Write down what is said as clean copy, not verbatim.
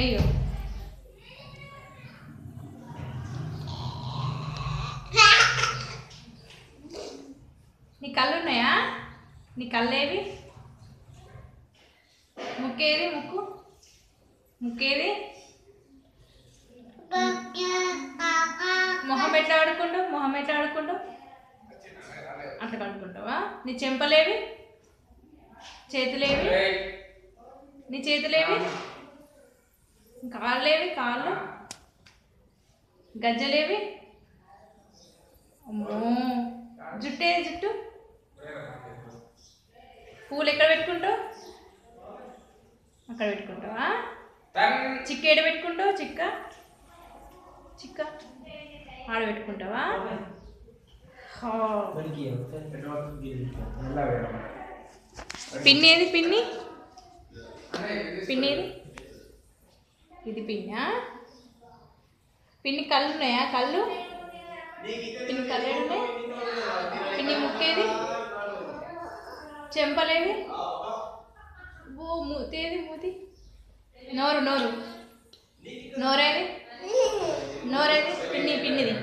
అయ్యో నీ కళ్ళు ఉన్నాయా? నీ కళ్ళేవి? ముక్కేది? ముక్కేది? మొహం ఎట్లా ఆడుకుంటావు? అట్లా కడుక్కుంటావా? నీ చెంపలేవి? చేతులేవి? నీ చేతులేవి? కాళ్ళేవి? కాళ్ళు? గజ్జలేవి? అమ్మో, జుట్టు? పూలు ఎక్కడ పెట్టుకుంటావు? అక్కడ పెట్టుకుంటావా? చిక్క ఎక్కడ పెట్టుకుంటావు? చిక్క ఆడ పెట్టుకుంటావా? పిన్ని ఏది? పిన్ని ఏది? ఇది పిన్నా? పిన్ని కళ్ళు ఉన్నాయా? పిన్ని కళ్ళు ఏడున్నాయి? పిన్ని ముక్కేది? చెంపలేవి? ఓ మూతి? నోరేది? పిన్నిది?